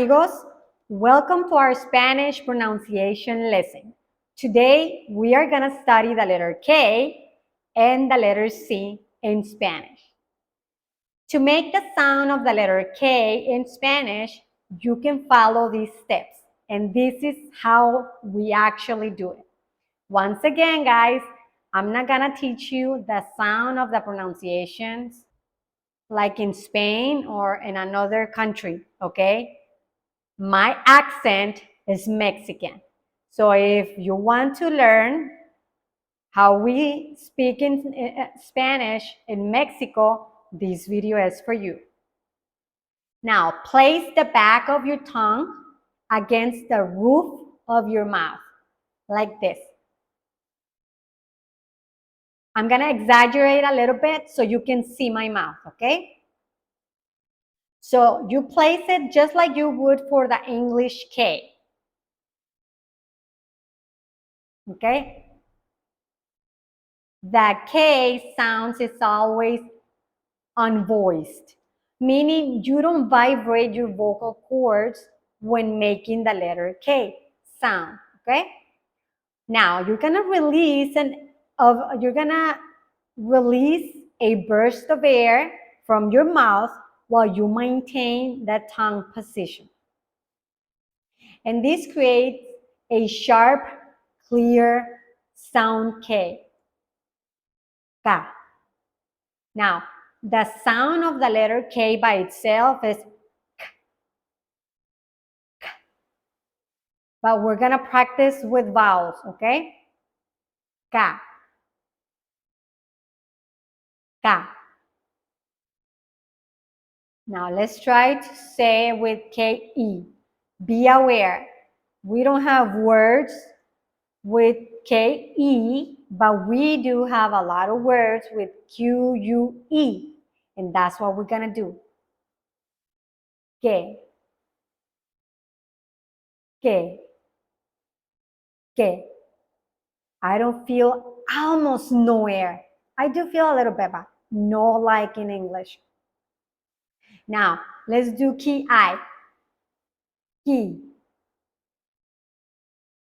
Amigos, welcome to our Spanish pronunciation lesson. Today, we are going to study the letter K and the letter C in Spanish. To make the sound of the letter K in Spanish, you can follow these steps, and this is how we actually do it. Once again, guys, I'm not going to teach you the sound of the pronunciations like in Spain or in another country, okay? My accent is Mexican. So if you want to learn how we speak in Spanish in Mexico, this video is for you. Now, place the back of your tongue against the roof of your mouth, like this. I'm going to exaggerate a little bit so you can see my mouth, okay? So you place it just like you would for the English K. Okay? The K sounds is always unvoiced, meaning you don't vibrate your vocal cords when making the letter K sound, okay? Now you're gonna release a burst of air from your mouth while you maintain the tongue position. And this creates a sharp, clear sound K. Ka. Now, the sound of the letter K by itself is K. K. But we're going to practice with vowels, okay? Ka. Ka. Now, let's try to say with K-E. Be aware, we don't have words with K-E, but we do have a lot of words with Q-U-E, and that's what we're going to do. Que. Que. Que. I don't feel almost no air. I do feel a little bit, but no like in English. Now, let's do key I. Key.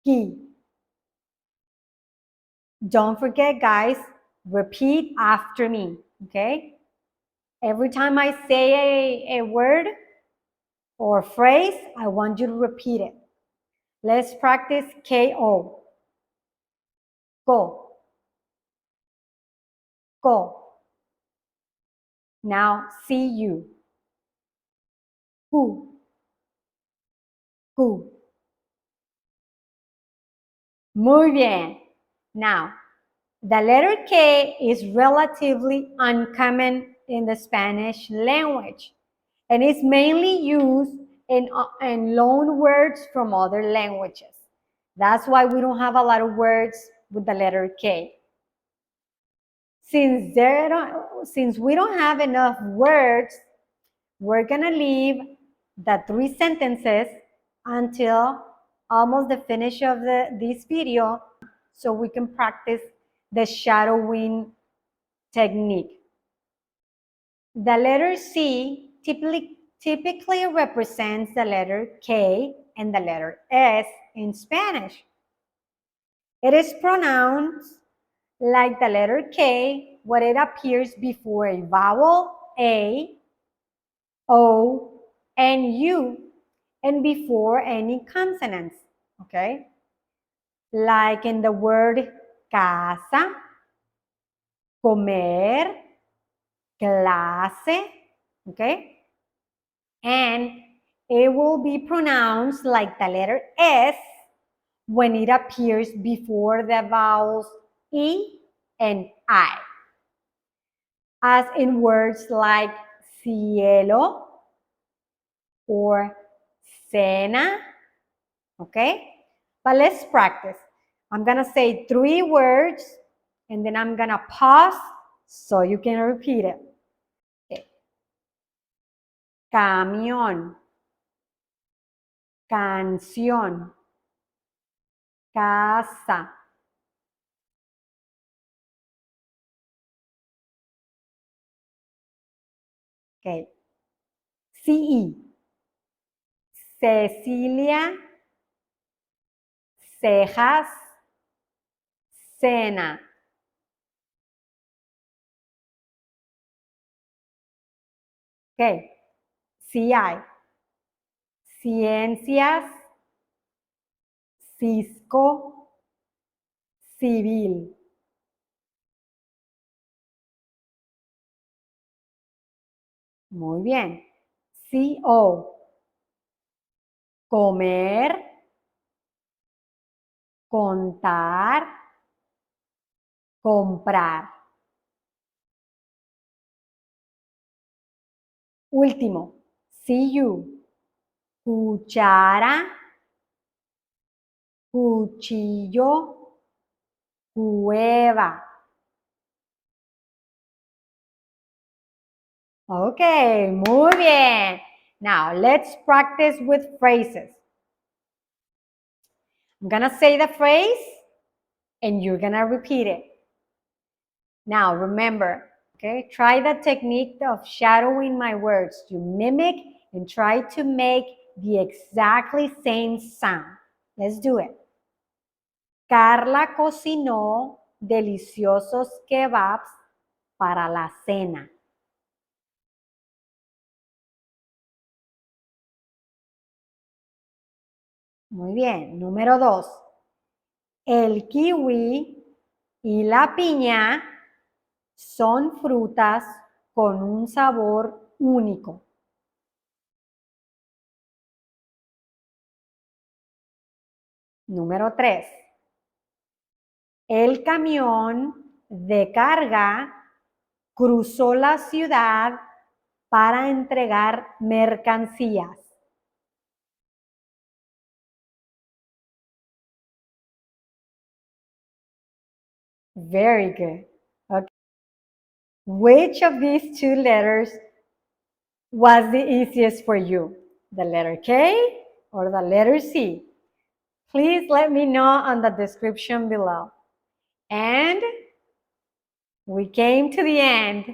Key. Don't forget, guys, repeat after me, okay? Every time I say a word or phrase, I want you to repeat it. Let's practice K-O. Go. Go. Now, see you. Who. Who. Muy bien. Now, the letter K is relatively uncommon in the Spanish language and is mainly used in loan words from other languages. That's why we don't have a lot of words with the letter K. Since we don't have enough words, we're going to leave the 3 sentences until almost the finish of this video so we can practice the shadowing technique. The letter C typically represents the letter K and the letter S in Spanish. It is pronounced like the letter K when it appears before a vowel A, O, and U, and before any consonants, okay? Like in the word casa, comer, clase, okay? And it will be pronounced like the letter S when it appears before the vowels E and I. As in words like cielo or cena, okay? But let's practice. I'm gonna say 3 words and then I'm gonna pause so you can repeat it. Okay. Camión, canción, casa. Okay. CE, Cecilia, cejas, cena. Ok, sí hay. Ciencias, Cisco, civil. Muy bien. CO. Comer, contar, comprar. Último. See you. Cuchara, cuchillo, cueva. Okay, muy bien. Now, let's practice with phrases. I'm going to say the phrase and you're going to repeat it. Now, remember, okay, try the technique of shadowing my words. You mimic and try to make the exactly same sound. Let's do it. Carla cocinó deliciosos kebabs para la cena. Muy bien. Número 2. El kiwi y la piña son frutas con un sabor único. Número 3. El camión de carga cruzó la ciudad para entregar mercancías. Very good. Okay. Which of these two letters was the easiest for you? The letter K or the letter C? Please let me know on the description below. And we came to the end.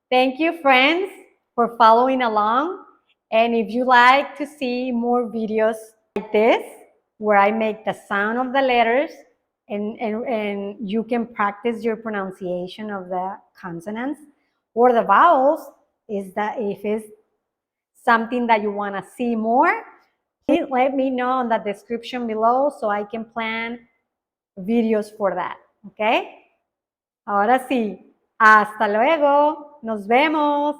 Thank you, friends, for following along. And if you like to see more videos like this, where I make the sound of the letters and you can practice your pronunciation of the consonants or the vowels, is that if it's something that you want to see more, please let me know in the description below so I can plan videos for that. Okay? Ahora sí, hasta luego, nos vemos.